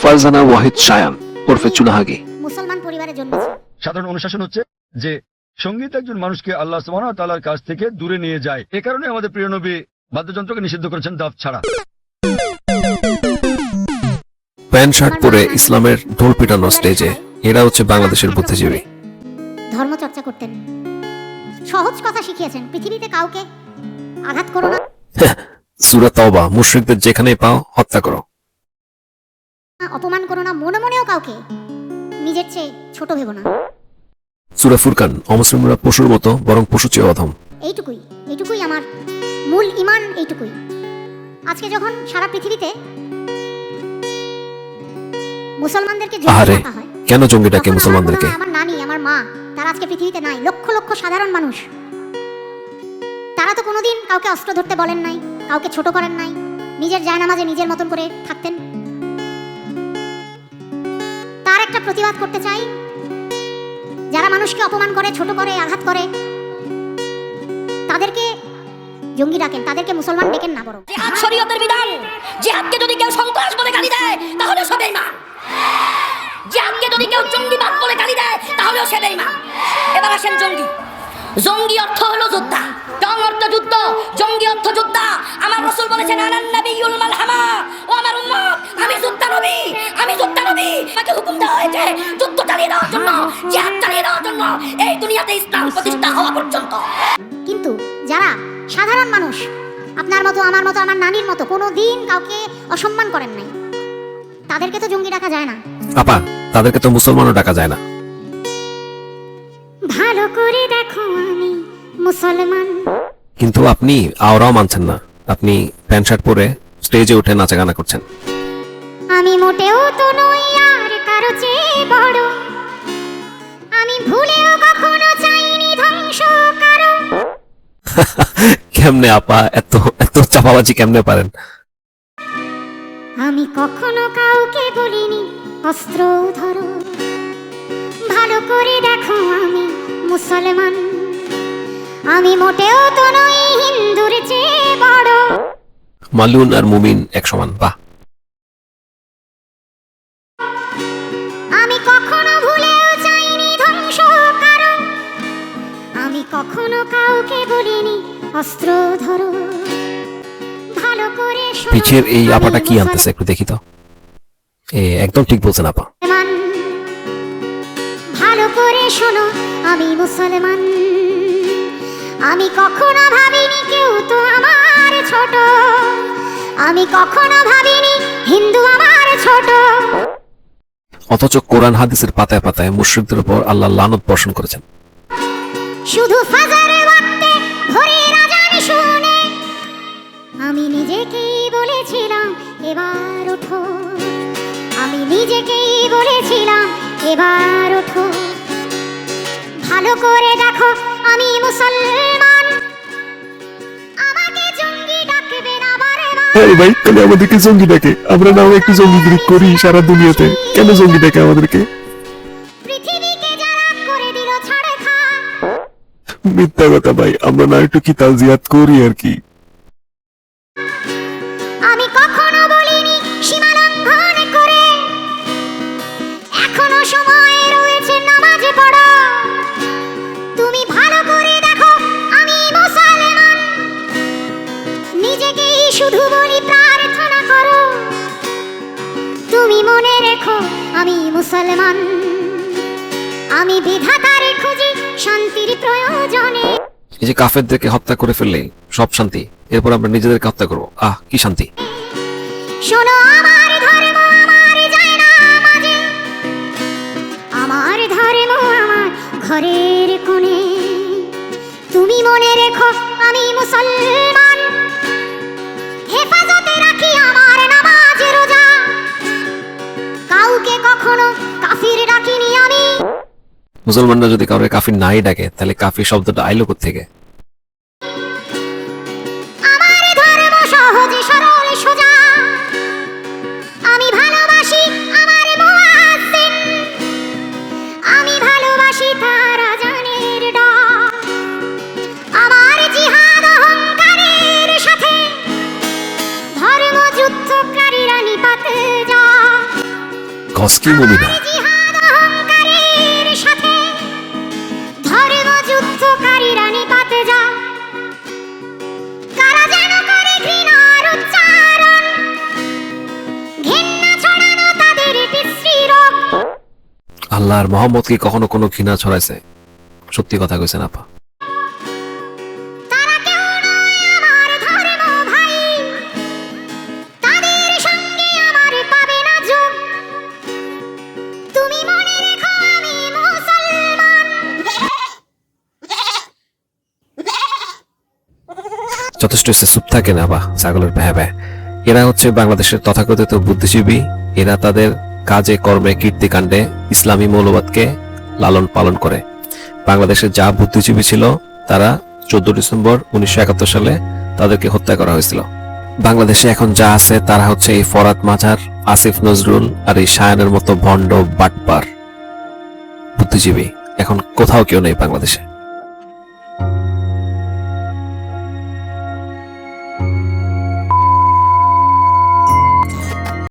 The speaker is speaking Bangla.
ফারজানা ওয়াহিদ শায়ান ওরফে চুনাহাগি মুসলমান পরিবারে জন্মেছে। সাধারণ অনুশাসন হচ্ছে যে সঙ্গীত একজন মানুষকে আল্লাহ সুবহানাহু ওয়া তাআলার কাছ থেকে দূরে নিয়ে যায়। এ কারণে আমাদের প্রিয় নবী বাদ্যযন্ত্রকে নিষিদ্ধ করেছেন দাফ ছাড়া। প্যান্ট শার্ট পরে ইসলামের ঢোল পিটানো স্টেজে এরা হচ্ছে বাংলাদেশের বুদ্ধিজীবী। ধর্ম চর্চা করতেন, সহজ কথা শিখিয়েছেন, পৃথিবীতে কাউকে আঘাত করো না, সূরা তাওবা, মুশরিকদের যেখানে পাও হত্যা করো। অপমান করো না, মনে মনেও কাউকে নিজের চেয়ে ছোট ভেবো না। সূরা ফুরকান, অমুসলিমরা পশুর মতো বরং পশু চেয়ে অধম। এইটুকুই আমার মূল ঈমান, এইটুকুই। আজকে যখন সারা পৃথিবীতে মুসলমানদেরকে জঙ্গি ডাকা হয়, কেন জঙ্গি ডাকে মুসলমানদেরকে? আমার নানি, আমার মা, তারা আজকে পৃথিবীতে নাই। লক্ষ লক্ষ সাধারণ মানুষ, তারা তো কোনোদিন কাউকে অস্ত্র ধরতে বলেন নাই, কাউকে ছোট করেন নাই, নিজের জায়নামাজে নিজের মতন করে থাকতেন। তার একটা প্রতিবাদ করতে চাই, যারা মানুষকে অপমান করে, ছোট করে, আঘাত করে, তাদেরকে জঙ্গি ডাকেন, তাদেরকে মুসলমান ডেকেন না। বড় জিহাদ শরীয়তের বিধান। জিহাদকে যদি কেউ সন্ত্রাস বলে গালি দেয় তাহলে সে বেঈমান। জিহাদকে যদি কেউ জঙ্গিবাদ বলে গালি দেয় তাহলেও সে বেঈমান। এবার আসেন জঙ্গি। জঙ্গি অর্থ হলো যোদ্ধা, জং অর্থ যুদ্ধ, জঙ্গি অর্থ যোদ্ধা। আমার রাসূল বলেছেন আনান নাবিয়ুল মালহামা, ও আমার উম্মত, আমি যোদ্ধা নবী, আমি যোদ্ধা নবী। আমাকে হুকুম দেওয়া হয়েছে যুদ্ধ চালিয়ে দেওয়ার জন্য, জিহাদ চালিয়ে দেওয়ার জন্য, এই দুনিয়াতে ইসলাম প্রতিষ্ঠা হওয়া পর্যন্ত। কিন্তু যারা সাধারণ মানুষ, আপনার মতো, আমার মতো, আমার নানির মতো, কোনো দিন কাউকে অসম্মান করেন নাই, তাদেরকে তো জঙ্গি ডাকা যায় না। আপা, তাদেরকে তো মুসলমানও ডাকা যায় না। ভালো করে দেখো আমি মুসলমান। কিন্তু আপনি আওরাও মানছেন না, আপনি প্যান্ট শার্ট পরে স্টেজে উঠে নাচা গানা করছেন। আমি মোটেও তো নই আর কারো চেয়ে বড়, আমি ভুলেও কখনো চাইনি ধ্বংস কারো। কেমনে আপা এত এত চাপাবাজি কেমনে পারেন? আমি কখনো কাউকে বলিনি অস্ত্র ধরো। ভালো করে দেখো আমি মুসলমান, আমি মোটেও তো নই হিন্দুর চেয়ে বড়। মালুন আর মুমিন এক সমান। বাহ! আমি কখনো ভুলেও চাইনি ধ্বংস কারো, আমি কখনো কাউকে বলিনি অস্ত্র ধরো। ভালো করে শোনো, পিছের এই আমি আপাটা কি আনতেছে একটু দেখি তো। একদম ঠিক বলছেন আপা। মুসলমান। ভালো করে শোনো, আমি মুসলমান, আমি কখনো ভাবিনি কেউ তো আমার ছোট, আমি কখনো ভাবিনি হিন্দু আমার ছোট। অথচ কোরআন হাদিসের পাতায় পাতায় মুশরিকদের উপর আল্লাহ লানত বর্ষণ করেছেন। শুধু ফাজরের ওয়াক্তে ভোরের আজান শুনে আমি নিজেকেই বলেছিলাম এবার ওঠো, আমি নিজেকেই বলেছিলাম এবার ওঠো। ভালো করে দেখো আমি মুসলমান, আমাকে জঙ্গি ডাকবে না বারবার। এই ভাই, তাহলে আমাদেরকে জঙ্গি ডাকে, আমরা নাও একটু জঙ্গিগিরি করি সারা দুনিয়াতে। কেন জঙ্গি ডাকে আমাদেরকে? পৃথিবীকে যারা করে দিল ছাড়ে খা। মিথ্যা কথা ভাই, আমরা না একটু কিতাল জিয়াদ করি আর কি। আমি কখনো বলিনি সীমা লঙ্ঘন করে, এখনো সময় রয়েছে নামাজ পড়ো। তুমি ভালো করে দেখো আমি মুসলমান, নিজেকেই শুধু বলি প্রার্থনা করো। তুমি মনে রেখো আমি মুসলমান, আমি বিধাতারে খুঁজি শান্তির প্রয়োজনে। এই যে কাফেরদেরকে হত্যা করে ফেললে সব শান্তি, এরপর আমরা নিজেদেরকে হত্যা করবো, আহ কি শান্তি! শোনো আমার ধর্ম আমার জায়নামাজে, আমার ধর্ম আমার ঘরের কোণে। তুমি মনে রেখো আমি মুসলমান, হেফাজতে রাখি আমার নামাজ রোজা। কাউকে কখনো কাফির ডাকিনি আমি। মুসলমানরা যদি কাউকে কাফির নাই ডাকে তাহলে কাফির শব্দটা আইলো কোত্থেকে? আমার ধর্ম সহজ সরল সোজা, আমি ভালোবাসি আমার মুয়াজ্জিন, আমি ভালোবাসি তার আজানের ডাক। আমার জিহাদ অহংকারের সাথে ধর্মযুদ্ধকারীরা নিপাতে যায়। কসকি মুমিনা। জিহাদ অহংকারের সাথে ধর্মযুদ্ধকারীরা নিপাতে যা, কারা যেন করে ঘৃণার উচ্চারণ, ঘেন্না ছড়ানো তাদের বিশ্রী রোগ। আল্লাহর মোহাম্মদ কি কখনো কোনো ঘৃণা ছড়াইছে? সত্যি কথা কইছেন আপা। তারা কেউ নয় আমার ধর্ম ভাই, তাদের সঙ্গে আমার পাবে না যোগ। তুমি মনে রেখো আমি মুসলমান। যথেষ্ট হচ্ছে, চুপ থাকেন আপা, ছাগলের ভ্যা ভ্যা। এরা হচ্ছে বাংলাদেশের তথাকথিত বুদ্ধিজীবী। এরা তাদের কাজে কর্মে কীর্তিকাণ্ডে ইসলামী মৌলবাদকে লালন পালন করে। বাংলাদেশে যা বুদ্ধিজীবী ছিল তারা 14 ডিসেম্বর 1971 সালে তাদেরকে হত্যা করা হয়েছিল। বাংলাদেশে এখন যা আছে তারা হচ্ছে এই ফরাদ মাঝার, আসিফ নজরুল আর এই শায়ানের মতো ভণ্ড বাটপার বুদ্ধিজীবী। এখন কোথাও কেউ নেই বাংলাদেশে।